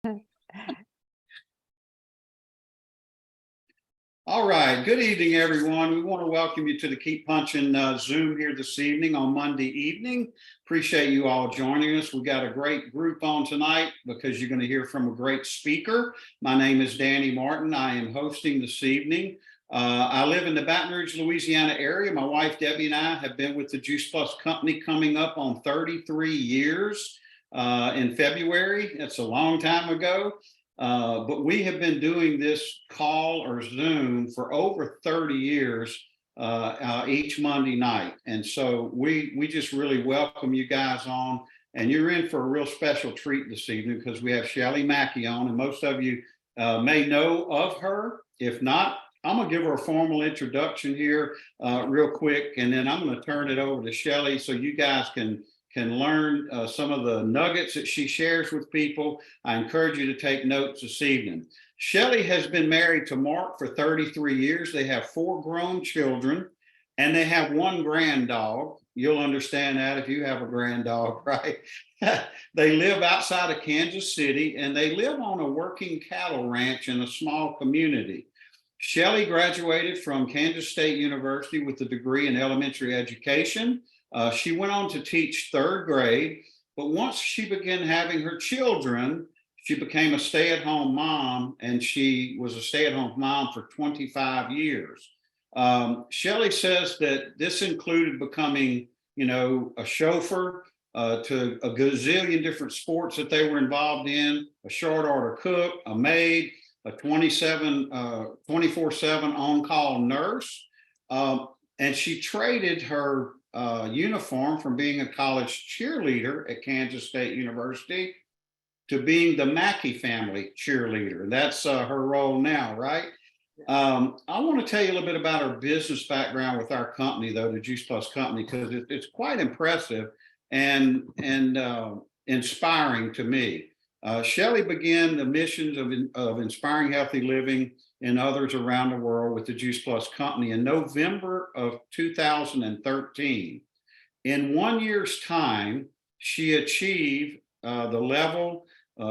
All right. Good evening, everyone. We want to welcome you to the Keep Punching Zoom here this evening on Monday evening. Appreciate you all joining us. We got a great group on tonight because you're going to hear from a great speaker. My name is Danny Martin. I am hosting this evening. I live in the Baton Rouge, Louisiana area. My wife, Debbie, and I have been with the Juice Plus Company coming up on 33 years in February. That's a long time ago. But we have been doing this call or Zoom for over 30 years each Monday night. And so we just really welcome you guys on. And you're in for a real special treat this evening because we have Shelly Mackey on. And most of you may know of her. If not, I'm going to give her a formal introduction here real quick. And then I'm going to turn it over to Shelly so you guys can learn some of the nuggets that she shares with people. I encourage you to take notes this evening. Shelly has been married to Mark for 33 years. They have 4 grown children and they have 1 grand dog. You'll understand that if you have a grand dog, right? They live outside of Kansas City and they live on a working cattle ranch in a small community. Shelly graduated from Kansas State University with a degree in elementary education. She went on to teach 3rd grade, but once she began having her children, she became a stay-at-home mom, and she was a stay-at-home mom for 25 years. Shelly says that this included becoming, a chauffeur to a gazillion different sports that they were involved in, a short order cook, a maid, a 24/7 on-call nurse, and she traded her uniform from being a college cheerleader at Kansas State University to being the Mackey family cheerleader. That's her role now, right? I want to tell you a little bit about her business background with our company, though, the Juice Plus Company, because it's quite impressive and inspiring to me. Shelly began the missions of inspiring healthy living in others around the world with the Juice Plus Company in November of 2013. In 1 year's time, she achieved the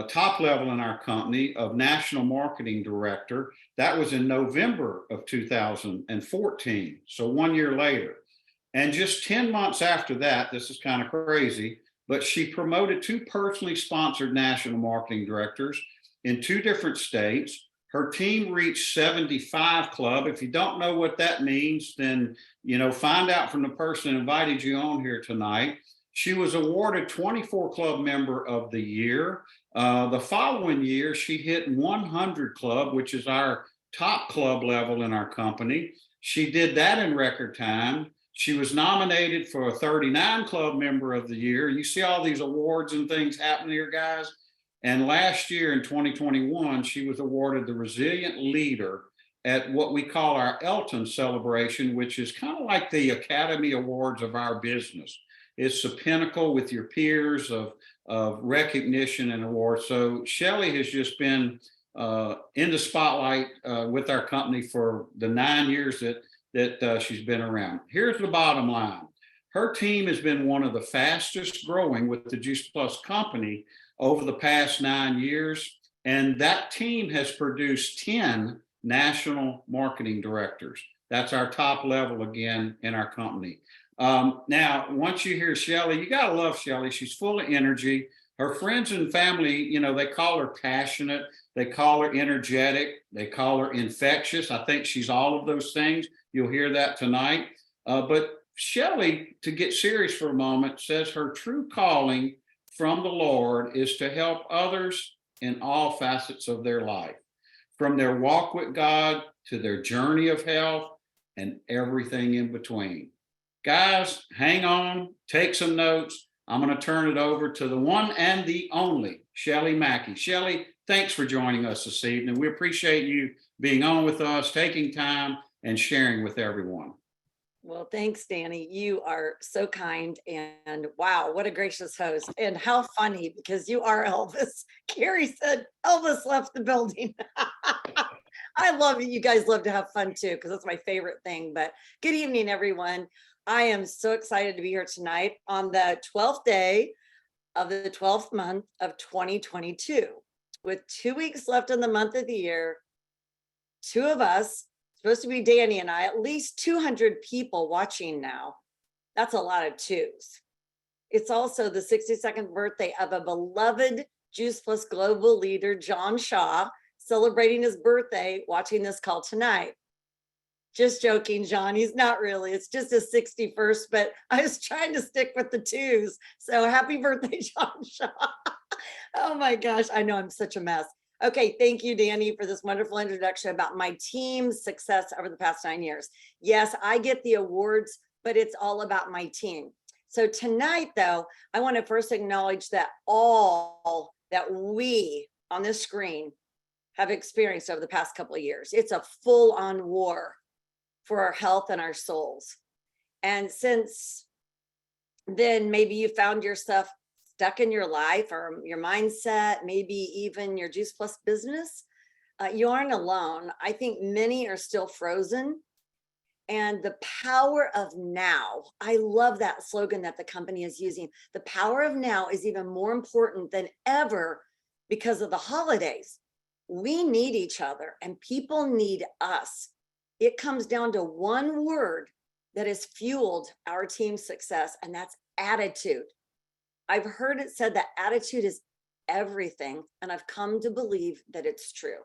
top level in our company of National Marketing Director. That was in November of 2014, so 1 year later. And just 10 months after that, this is kind of crazy, but she promoted 2 personally sponsored national marketing directors in 2 different states. Her team reached 75 club. If you don't know what that means, then find out from the person who invited you on here tonight. She was awarded 24 Club Member of the Year. The following year, she hit 100 Club, which is our top club level in our company. She did that in record time. She was nominated for a 39 Club Member of the Year. You see all these awards and things happening here, guys. And last year in 2021, she was awarded the Resilient Leader at what we call our Elton celebration, which is kind of like the Academy Awards of our business. It's the pinnacle with your peers of recognition and awards. So Shelly has just been in the spotlight with our company for the 9 years that she's been around. Here's the bottom line. Her team has been one of the fastest growing with the Juice Plus Company over the past 9 years. And that team has produced 10 national marketing directors. That's our top level again in our company. Now, once you hear Shelly, you got to love Shelly. She's full of energy. Her friends and family, they call her passionate. They call her energetic. They call her infectious. I think she's all of those things. You'll hear that tonight. But Shelly, to get serious for a moment, says her true calling from the Lord is to help others in all facets of their life, from their walk with God to their journey of health and everything in between. Guys, hang on, take some notes. I'm going to turn it over to the one and the only Shelly Mackey. Shelly, thanks for joining us this evening. We appreciate you being on with us, taking time and sharing with everyone. Well, thanks, Danny. You are so kind, and wow, what a gracious host, and how funny, because you are Elvis. Carrie said Elvis left the building. I love it. You guys love to have fun too, because that's my favorite thing. But good evening, everyone. I am so excited to be here tonight on the 12th day of the 12th month of 2022. with 2 weeks left in the month of the year, two of us, supposed to be Danny and I, at least 200 people watching now. That's a lot of twos. It's also the 62nd birthday of a beloved Juice Plus global leader, John Shaw, celebrating his birthday, watching this call tonight. Just joking, John. He's not really. It's just his 61st, but I was trying to stick with the twos. So happy birthday, John Shaw. Oh my gosh. I know I'm such a mess. Okay. Thank you, Danny, for this wonderful introduction about my team's success over the past 9 years. Yes, I get the awards, but it's all about my team. So tonight, though, I want to first acknowledge that all that we on this screen have experienced over the past couple of years. It's a full-on war for our health and our souls. And since then, maybe you found yourself stuck in your life or your mindset, maybe even your Juice Plus business. You aren't alone. I think many are still frozen. And the power of now, I love that slogan that the company is using. The power of now is even more important than ever because of the holidays. We need each other and people need us. It comes down to one word that has fueled our team's success, and that's attitude. I've heard it said that attitude is everything, and I've come to believe that it's true.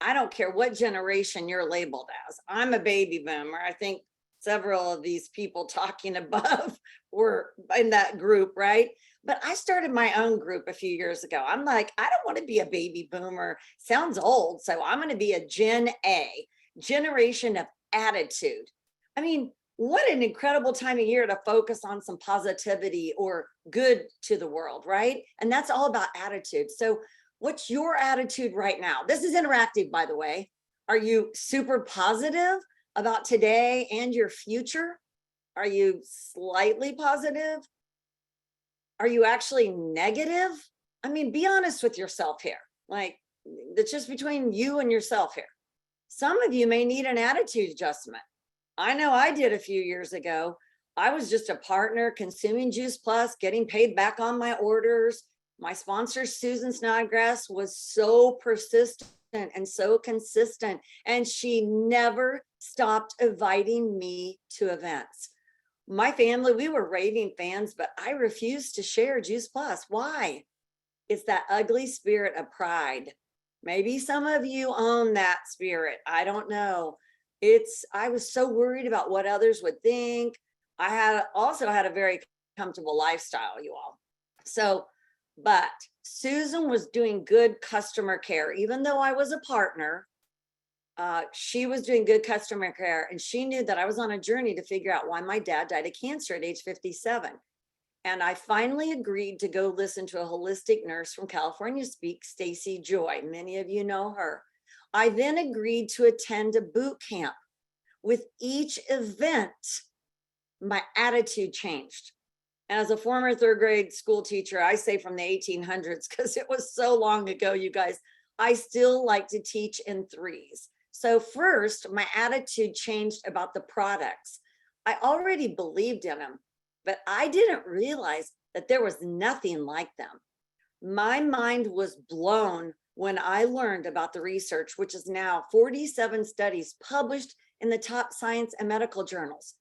I don't care what generation you're labeled as. I'm a baby boomer. I think several of these people talking above were in that group, right? But I started my own group a few years ago. I'm like, I don't want to be a baby boomer. Sounds old. So I'm going to be a Gen A, generation of attitude. I mean, what an incredible time of year to focus on some positivity or good to the world, right? And that's all about attitude. So what's your attitude right now? This is interactive, by the way. Are you super positive about today and your future? Are you slightly positive? Are you actually negative? I mean, be honest with yourself here. Like, it's just between you and yourself here. Some of you may need an attitude adjustment. I know I did a few years ago. I was just a partner consuming Juice Plus, getting paid back on my orders. My sponsor, Susan Snodgrass, was so persistent and so consistent, and she never stopped inviting me to events. My family, we were raving fans, but I refused to share Juice Plus. Why? It's that ugly spirit of pride. Maybe some of you own that spirit. I don't know. I was so worried about what others would think. I also had a very comfortable lifestyle, you all. But Susan was doing good customer care. Even though I was a partner, she was doing good customer care. And she knew that I was on a journey to figure out why my dad died of cancer at age 57. And I finally agreed to go listen to a holistic nurse from California speak, Stacy Joy. Many of you know her. I then agreed to attend a boot camp. With each event, my attitude changed. As a former third grade school teacher, I say from the 1800s, because it was so long ago, you guys, I still like to teach in threes. So first, my attitude changed about the products. I already believed in them, but I didn't realize that there was nothing like them. My mind was blown when I learned about the research, which is now 47 studies published in the top science and medical journals.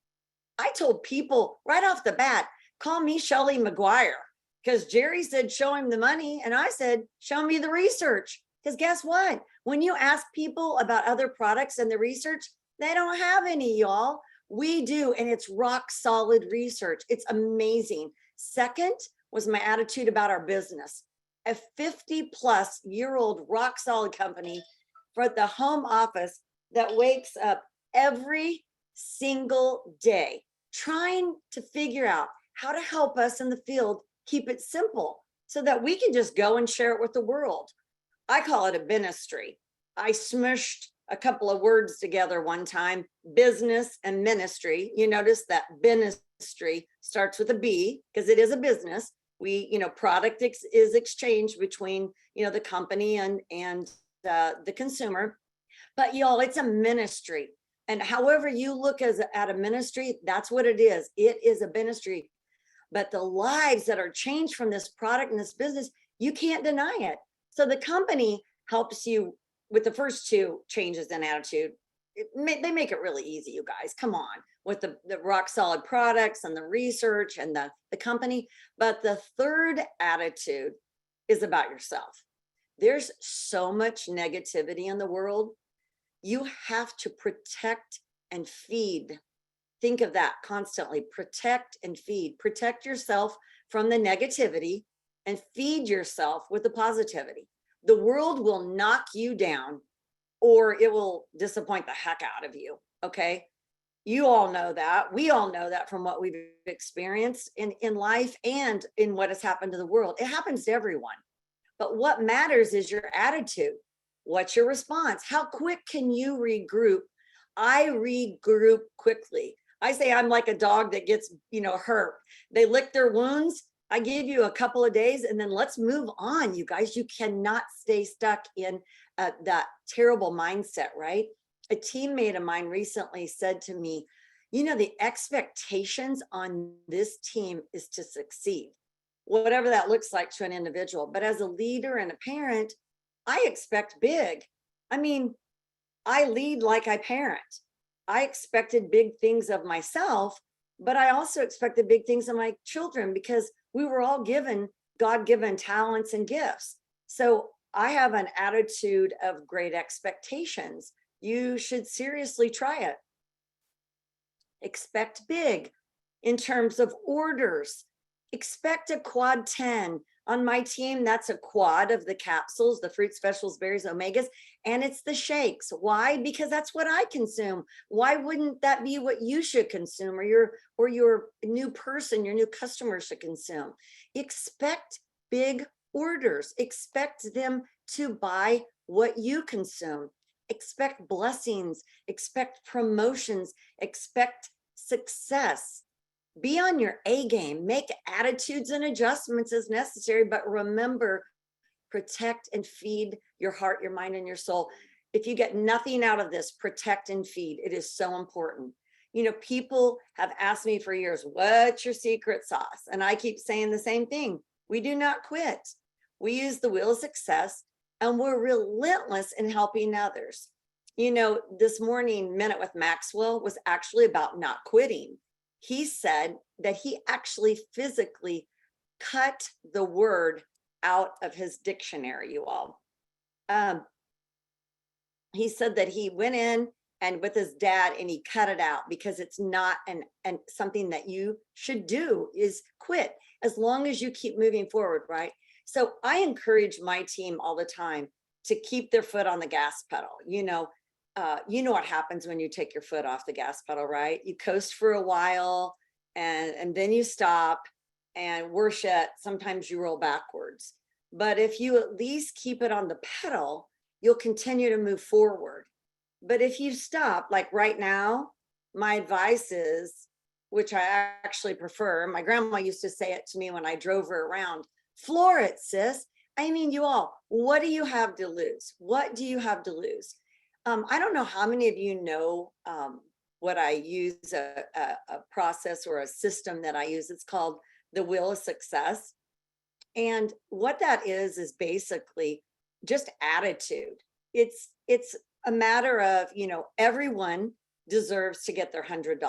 I told people right off the bat, call me Shelly Maguire, because Jerry said, show him the money. And I said, show me the research. Because guess what? When you ask people about other products and the research, they don't have any, y'all. We do, and it's rock solid research. It's amazing. Second was my attitude about our business. A 50-plus-year-old rock solid company for the home office that wakes up every single day trying to figure out how to help us in the field keep it simple so that we can just go and share it with the world. I call it a ministry. I smushed a couple of words together one time, business and ministry. You notice that ministry starts with a B because it is a business. Product is exchanged between, the company and the consumer. But y'all, it's a ministry. And however you look at a ministry, that's what it is. It is a ministry. But the lives that are changed from this product and this business, you can't deny it. So the company helps you with the first two changes in attitude. They make it really easy, you guys. Come on, with the rock solid products and the research and the company. But the third attitude is about yourself. There's so much negativity in the world. You have to protect and feed. Think of that constantly. Protect and feed. Protect yourself from the negativity and feed yourself with the positivity. The world will knock you down or it will disappoint the heck out of you. Okay. You all know that. We all know that from what we've experienced in life and in what has happened to the world. It happens to everyone. But what matters is your attitude. What's your response? How quick can you regroup? I regroup quickly. I say I'm like a dog that gets, hurt. They lick their wounds. I give you a couple of days and then let's move on, you guys. You cannot stay stuck in that terrible mindset, right? A teammate of mine recently said to me, the expectations on this team is to succeed, whatever that looks like to an individual. But as a leader and a parent, I expect big. I mean, I lead like I parent. I expected big things of myself, but I also expected big things of my children because we were all given God-given talents and gifts. So I have an attitude of great expectations. You should seriously try it. Expect big in terms of orders. Expect a quad 10. On my team, that's a quad of the capsules, the fruits, vegetables, berries, omegas, and it's the shakes. Why? Because that's what I consume. Why wouldn't that be what you should consume, or your new person, your new customer should consume? Expect big orders. Expect them to buy what you consume. Expect blessings. Expect promotions. Expect success. Be on your A game, make attitudes and adjustments as necessary, but remember, protect and feed your heart, your mind, and your soul. If you get nothing out of this, protect and feed. It is so important. People have asked me for years, what's your secret sauce? And I keep saying the same thing. We do not quit. We use the wheel of success and we're relentless in helping others. This morning, Minute with Maxwell was actually about not quitting. He said that he actually physically cut the word out of his dictionary, you all. He said that he went in and with his dad and he cut it out because it's not and something that you should do is quit as long as you keep moving forward, right? So I encourage my team all the time to keep their foot on the gas pedal. You know what happens when you take your foot off the gas pedal, right? You coast for a while and then you stop, and worse yet, sometimes you roll backwards. But if you at least keep it on the pedal, you'll continue to move forward. But if you stop, like right now, my advice is, which I actually prefer, my grandma used to say it to me when I drove her around, floor it, sis. I mean, you all, what do you have to lose? What do you have to lose? I don't know how many of you know what I use, a process or a system that I use. It's called the Wheel of Success. And what that is basically just attitude. It's a matter of, everyone deserves to get their $100.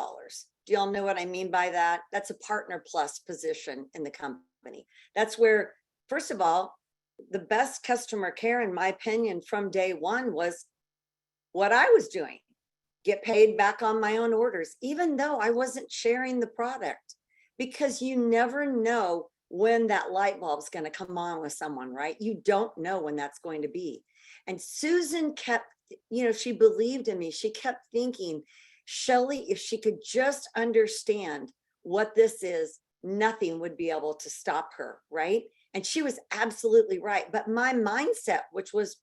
Do y'all know what I mean by that? That's a partner plus position in the company. That's where, first of all, the best customer care, in my opinion, from day one was what I was doing, get paid back on my own orders, even though I wasn't sharing the product, because you never know when that light bulb is going to come on with someone, right? You don't know when that's going to be. And Susan kept, she believed in me. She kept thinking, Shelly, if she could just understand what this is, nothing would be able to stop her, right? And she was absolutely right. But my mindset, which was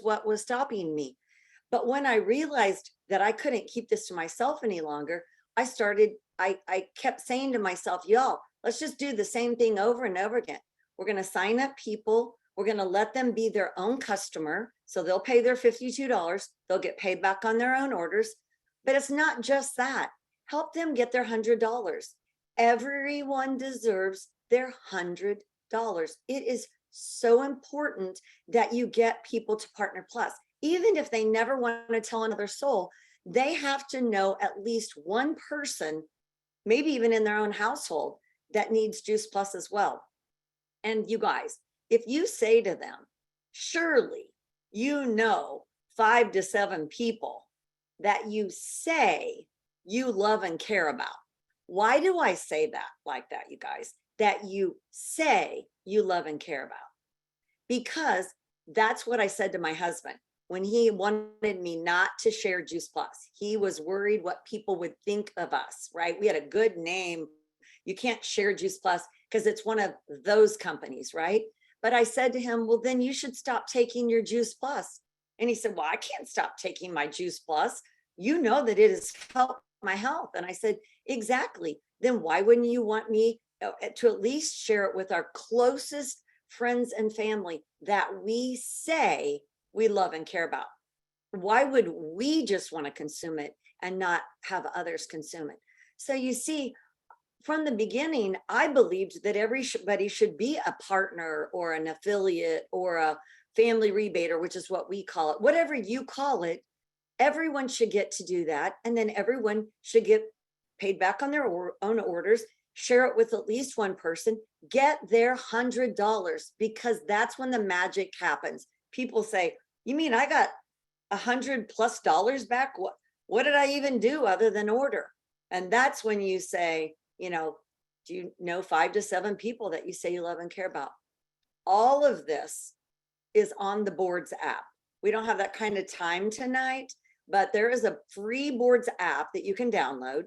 what was stopping me. But when I realized that I couldn't keep this to myself any longer, I kept saying to myself, y'all, let's just do the same thing over and over again. We're going to sign up people. We're going to let them be their own customer. So they'll pay their $52. They'll get paid back on their own orders. But it's not just that. Help them get their $100. Everyone deserves their $100. It is so important that you get people to Partner Plus. Even if they never want to tell another soul, they have to know at least one person, maybe even in their own household, that needs Juice Plus as well. And you guys, if you say to them, surely you know 5 to 7 people that you say you love and care about. Why do I say that like that, you guys? That you say you love and care about? Because that's what I said to my husband when he wanted me not to share Juice Plus. He was worried what people would think of us, right? We had a good name. You can't share Juice Plus because it's one of those companies, right? But I said to him, well, then you should stop taking your Juice Plus. And he said, well, I can't stop taking my Juice Plus. You know that it has helped my health. And I said, exactly. Then why wouldn't you want me to at least share it with our closest friends and family that we say we love and care about? Why would we just want to consume it and not have others consume it? So you see, from the beginning, I believed that everybody should be a partner or an affiliate or a family rebater, which is what we call it. Whatever you call it, everyone should get to do that. And then everyone should get paid back on their own orders, share it with at least one person, get their $100, because that's when the magic happens. People say, you mean I got $100+ back? What did I even do other than order? And that's when you say, you know, do you know 5 to 7 people that you say you love and care about? All of this is on the Boards app. We don't have that kind of time tonight, but there is a free Boards app that you can download.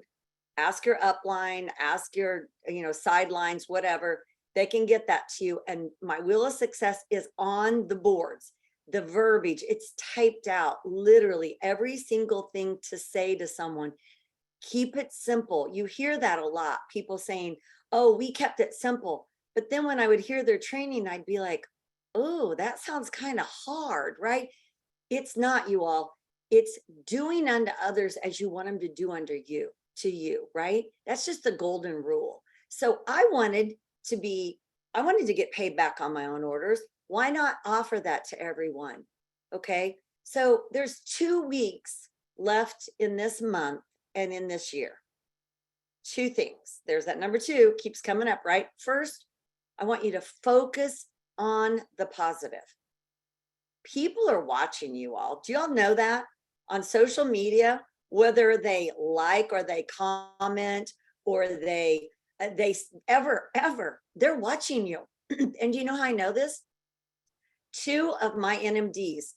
Ask your upline, ask your, sidelines, whatever. They can get that to you. And my Wheel of Success is on the boards. The verbiage, it's typed out, literally every single thing to say to someone. Keep it simple. You hear that a lot. People saying, oh, we kept it simple. But then when I would hear their training, I'd be like, oh, that sounds kind of hard, right? It's not, you all. It's doing unto others as you want them to do unto you, to you, right? That's just the golden rule. So I wanted to get paid back on my own orders. Why not offer that to everyone? Okay. So there's 2 weeks left in this month and in this year. 2 things. There's that number 2 keeps coming up, right? First, I want you to focus on the positive. People are watching you all. Do y'all know that? On social media, whether they like or they comment or they ever, they're watching you. And do you know how I know this? 2 of my NMDs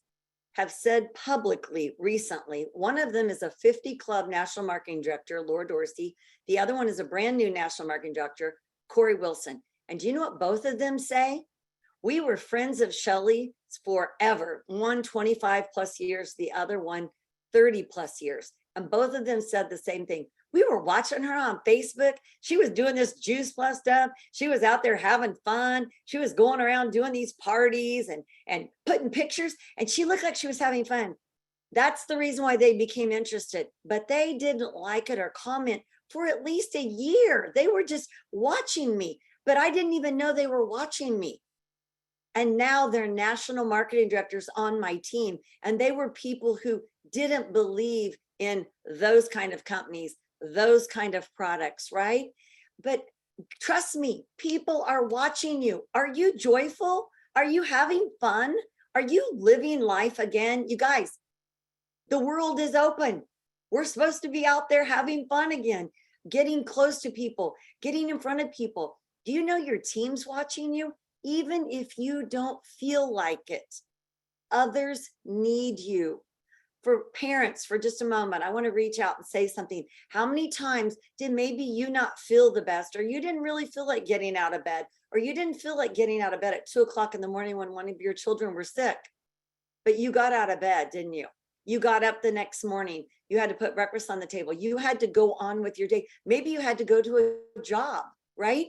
have said publicly recently, one of them is a 50 Club National Marketing Director, Laura Dorsey. The other one is a brand new National Marketing Director, Corey Wilson. And do you know what both of them say? We were friends of Shelly forever. One 25+ years, the other one 30+ years. And both of them said the same thing. We were watching her on Facebook. She was doing this Juice Plus stuff. She was out there having fun. She was going around doing these parties and putting pictures, and she looked like she was having fun. That's the reason why they became interested, but they didn't like it or comment for at least a year. They were just watching me, but I didn't even know they were watching me. And now they're national marketing directors on my team. And they were people who didn't believe in those kind of companies, those kind of products, right? But trust me, people are watching you. Are you joyful? Are you having fun? Are you living life again? You guys, the world is open. We're supposed to be out there having fun again, getting close to people, getting in front of people. Do you know your team's watching you? Even if you don't feel like it, others need you. For parents, for just a moment, I want to reach out and say something. How many times did maybe you not feel the best, or you didn't really feel like getting out of bed, or you didn't feel like getting out of bed at 2 o'clock in the morning when one of your children were sick, but you got out of bed, didn't you? You got up the next morning. You had to put breakfast on the table. You had to go on with your day. Maybe you had to go to a job, right?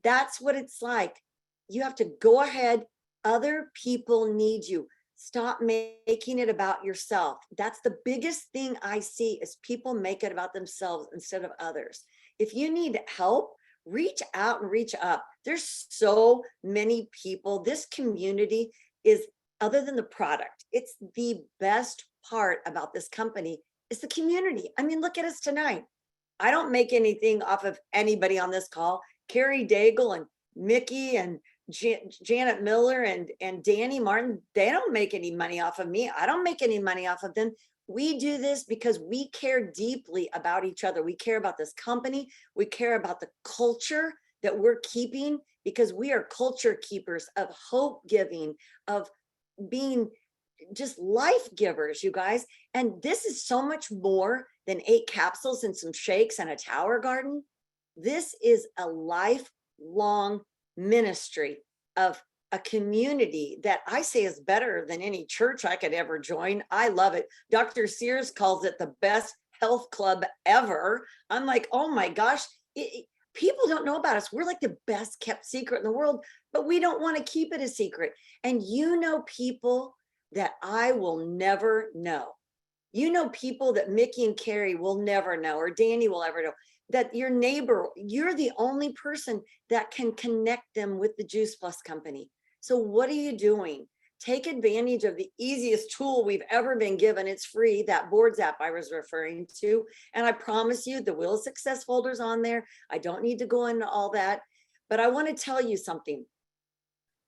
That's what it's like. You have to go ahead. Other people need you. Stop making it about yourself. That's the biggest thing I see is people make it about themselves instead of others. If you need help, reach out and reach up. There's so many people. This community is, other than the product, it's the best part about this company is the community. I mean, look at us tonight. I don't make anything off of anybody on this call. Carrie Daigle and Mickey and Janet Miller and Danny Martin, they don't make any money off of me. I don't make any money off of them. We do this because we care deeply about each other. We care about this company. We care about the culture that we're keeping, because we are culture keepers of hope giving, of being just life givers, you guys. And this is so much more than 8 capsules and some shakes and a tower garden. This is a lifelong ministry of a community that I say is better than any church I could ever join. I love it. Dr. Sears calls it the best health club ever. I'm like, oh my gosh, people don't know about us. We're like the best kept secret in the world, but we don't want to keep it a secret. And you know people that I will never know. You know people that Mickey and Carrie will never know, or Danny will ever know, that your neighbor, you're the only person that can connect them with the Juice Plus company. So what are you doing? Take advantage of the easiest tool we've ever been given. It's free, that boards app I was referring to. And I promise you the Wheel of Success folder's on there. I don't need to go into all that, but I want to tell you something.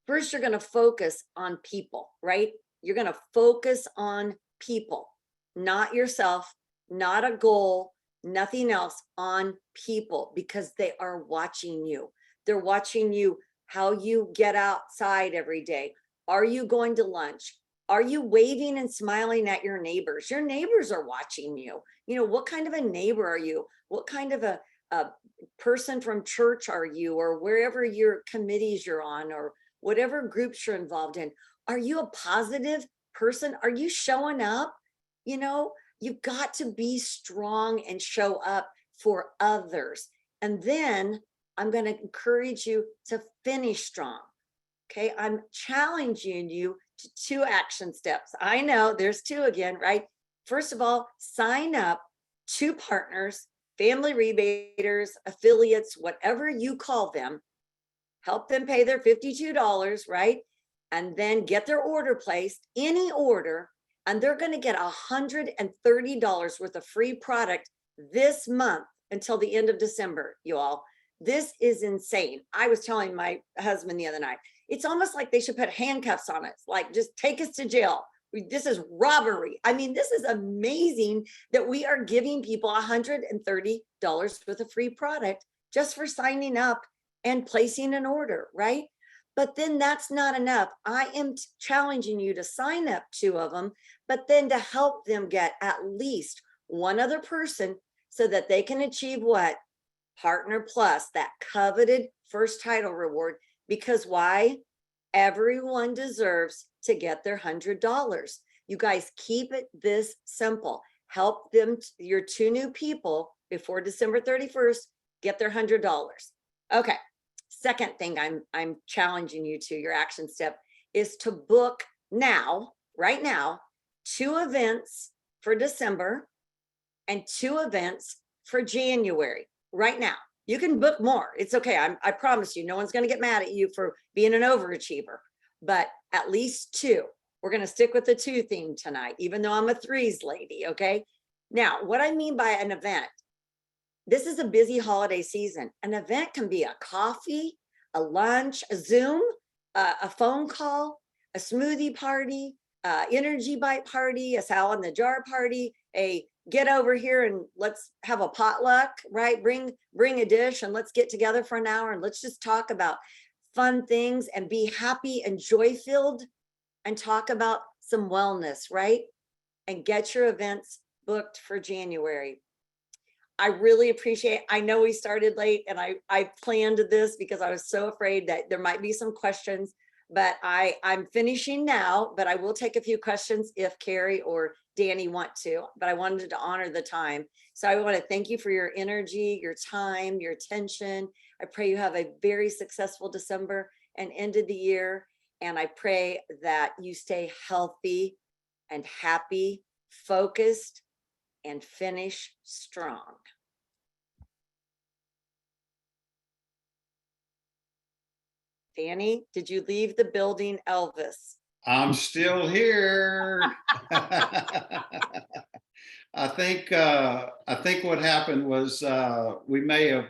First, you're going to focus on people, right? You're going to focus on people, not yourself, not a goal, nothing else, on people, because they are watching you. They're watching you, how you get outside every day. Are you going to lunch? Are you waving and smiling at your neighbors? Your neighbors are watching you. You know, what kind of a neighbor are you? What kind of a person from church are you, or wherever your committees you're on, or whatever groups you're involved in? Are you a positive person? Are you showing up? You know, you've got to be strong and show up for others. And then I'm going to encourage you to finish strong. Okay, I'm challenging you to 2 action steps. I know there's 2 again, right? First of all, sign up 2 partners, family rebaters, affiliates, whatever you call them. Help them pay their $52, right? And then get their order placed, any order, and they're going to get $130 worth of free product this month until the end of December, you all. This is insane. I was telling my husband the other night, it's almost like they should put handcuffs on us, like just take us to jail. This is robbery. I mean, this is amazing that we are giving people $130 worth of free product just for signing up and placing an order, right? But then that's not enough. I am challenging you to sign up 2 of them, but then to help them get at least 1 other person so that they can achieve what? Partner Plus, that coveted first title reward. Because why? Everyone deserves to get their $100. You guys, keep it this simple. Help them, your 2 new people, before December 31st, get their $100. Okay. Second thing I'm challenging you to, your action step, is to book now, right now, 2 events for December and 2 events for January, right now. You can book more. It's okay. I promise you, no one's going to get mad at you for being an overachiever, but at least 2. We're going to stick with the 2 theme tonight, even though I'm a 3s lady. Okay. Now, what I mean by an event, this is a busy holiday season. An event can be a coffee, a lunch, a Zoom, a phone call, a smoothie party, energy bite party, a salad in the jar party, a get over here and let's have a potluck, right? Bring a dish and let's get together for an hour and let's just talk about fun things and be happy and joy filled and talk about some wellness, right? And get your events booked for January. I really appreciate, I know we started late and I planned this because I was so afraid that there might be some questions, but I'm finishing now, but I will take a few questions if Carrie or Danny want to, but I wanted to honor the time. So I want to thank you for your energy, your time, your attention. I pray you have a very successful December and end of the year. And I pray that you stay healthy and happy, focused, and finish strong. Danny, did you leave the building, Elvis? I'm still here. I think what happened was we may have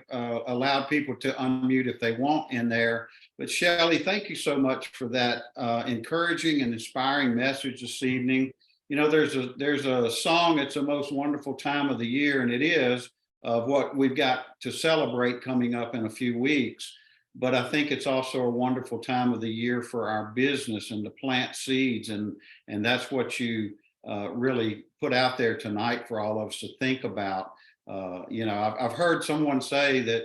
allowed people to unmute if they want in there. But Shelly, thank you so much for that encouraging and inspiring message this evening. You know, there's a song. It's the most wonderful time of the year, and it is of what we've got to celebrate coming up in a few weeks. But I think it's also a wonderful time of the year for our business and to plant seeds, and that's what you really put out there tonight for all of us to think about. You know, I've heard someone say that,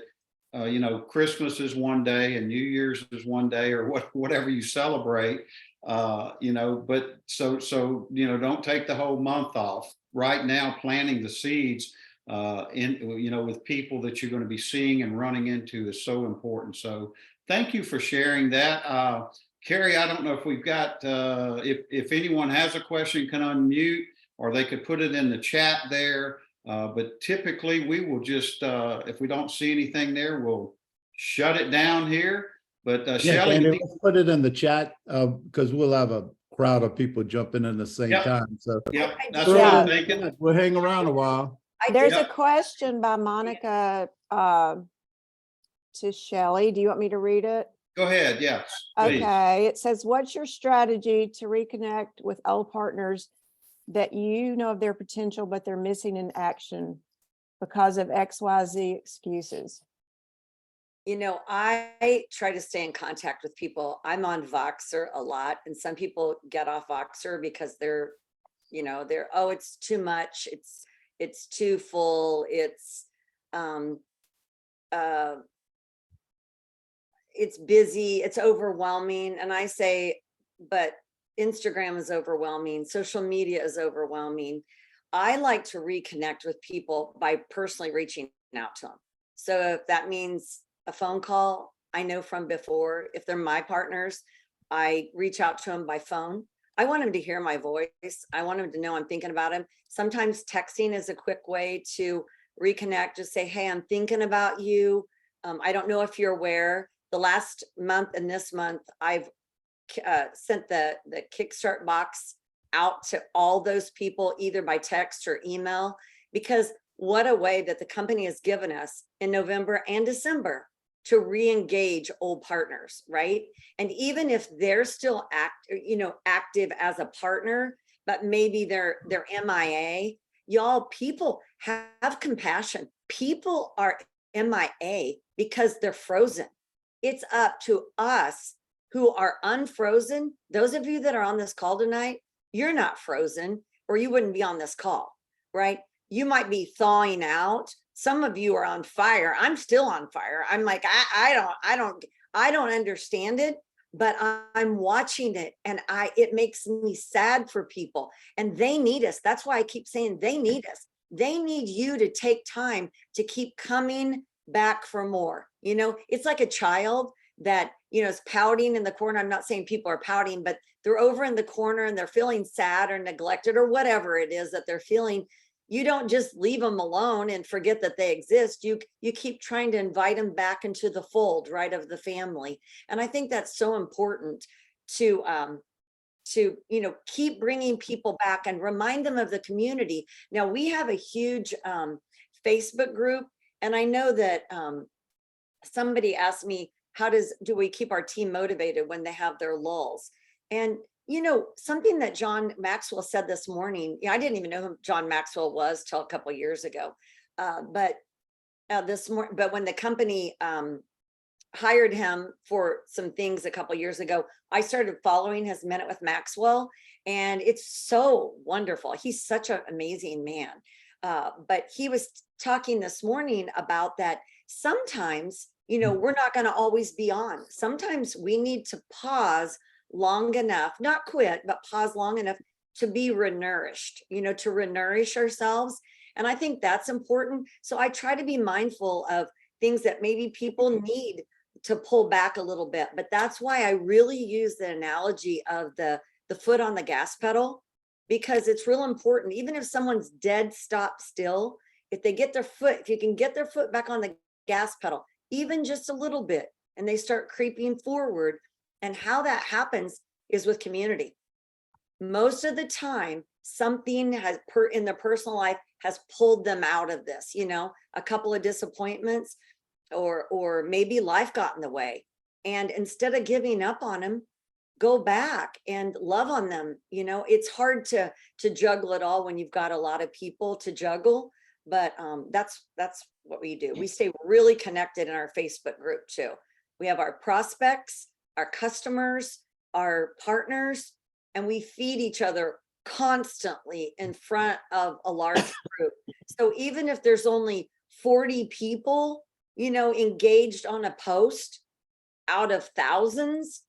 you know, Christmas is one day and New Year's is one day, or whatever you celebrate. You know, but so you know, don't take the whole month off. Right now, planting the seeds you know, with people that you're going to be seeing and running into is so important. So thank you for sharing that. Carrie, I don't know if we've got, if anyone has a question, can unmute, or they could put it in the chat there. But typically we will just, if we don't see anything there, we'll shut it down here. But Yeah, Shelly, Danny, let's put it in the chat because we'll have a crowd of people jumping in the same Yep. time. So yep, I that's just- what Yeah. I'm thinking. we'll hang around a while. There's Yeah. a question by Monica to Shelly. Do you want me to read it? Go ahead. Yes, please. Okay, it says, what's your strategy to reconnect with old partners that you know of their potential, but they're missing in action because of XYZ excuses? You know, I try to stay in contact with people. I'm on Voxer a lot, and some people get off Voxer because they're, you know, they're, oh, it's too much. It's too full. It's busy. It's overwhelming. And I say, but Instagram is overwhelming. Social media is overwhelming. I like to reconnect with people by personally reaching out to them. So if that means a phone call, I know from before, if they're my partners, I reach out to them by phone. I want them to hear my voice. I want them to know I'm thinking about them. Sometimes texting is a quick way to reconnect. Just say, hey, I'm thinking about you. I don't know if you're aware, the last month and this month, I've sent the Kickstart box out to all those people, either by text or email, because what a way that the company has given us in November and December to re-engage old partners, right? And even if they're still active as a partner, but maybe they're MIA, y'all, people have compassion. People are MIA because they're frozen. It's up to us who are unfrozen. Those of you that are on this call tonight, you're not frozen, or you wouldn't be on this call, right? You might be thawing out. Some of you are on fire. I'm still on fire. I'm like, I don't understand it, but I'm watching it, and it makes me sad for people, and they need us. That's why I keep saying they need us. They need you to take time to keep coming back for more. You know, it's like a child that, you know, is pouting in the corner. I'm not saying people are pouting, but they're over in the corner and they're feeling sad or neglected or whatever it is that they're feeling. You don't just leave them alone and forget that they exist. You keep trying to invite them back into the fold, right, of the family. And I think that's so important to you know, keep bringing people back and remind them of the community. Now we have a huge Facebook group, and I know that somebody asked me, how do we keep our team motivated when they have their lulls? And you know, something that John Maxwell said this morning, I didn't even know who John Maxwell was till a couple of years ago. But when the company hired him for some things a couple of years ago, I started following his Minute with Maxwell, and it's so wonderful. He's such an amazing man. But he was talking this morning about that sometimes, you know, we're not going to always be on. Sometimes we need to pause long enough, not quit, but pause long enough to be renourished, you know, to renourish ourselves. And I think that's important. So I try to be mindful of things that maybe people need to pull back a little bit. But that's why I really use the analogy of the foot on the gas pedal, because it's real important. Even if someone's dead, stop still, if you can get their foot back on the gas pedal, even just a little bit, and they start creeping forward. And how that happens is with community. Most of the time, something has in their personal life has pulled them out of this, you know, a couple of disappointments, or maybe life got in the way. And instead of giving up on them, go back and love on them. You know, it's hard to juggle it all when you've got a lot of people to juggle, but that's what we do. We stay really connected in our Facebook group too. We have our prospects, our customers, our partners, and we feed each other constantly in front of a large group. So even if there's only 40 people, you know, engaged on a post out of thousands,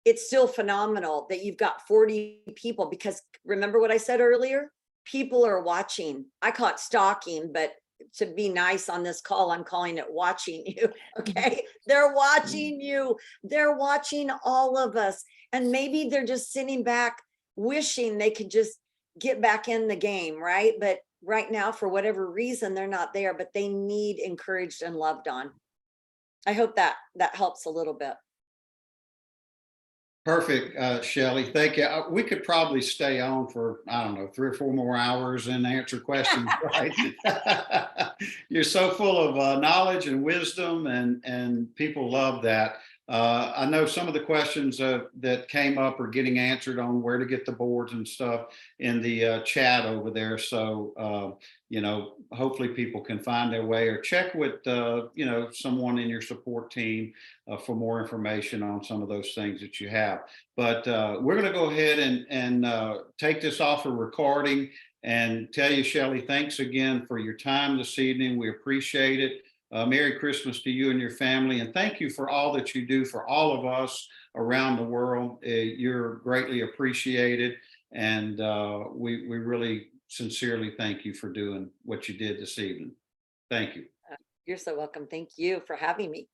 it's still phenomenal that you've got 40 people, because remember what I said earlier? People are watching. I call it stalking, but to be nice on this call, I'm calling it watching you. Okay. They're watching you. They're watching all of us. And maybe they're just sitting back wishing they could just get back in the game, right? But right now, for whatever reason, they're not there, but they need encouraged and loved on. I hope that helps a little bit. Perfect, Shelly. Thank you. We could probably stay on for, I don't know, 3 or 4 more hours and answer questions, right? You're so full of knowledge and wisdom, and people love that. I know some of the questions that came up are getting answered on where to get the boards and stuff in the chat over there. So, you know, hopefully people can find their way, or check with, you know, someone in your support team for more information on some of those things that you have. But we're going to go ahead and take this off of recording and tell you, Shelly, thanks again for your time this evening. We appreciate it. Merry Christmas to you and your family. And thank you for all that you do for all of us around the world. You're greatly appreciated. And we really sincerely thank you for doing what you did this evening. Thank you. You're so welcome. Thank you for having me.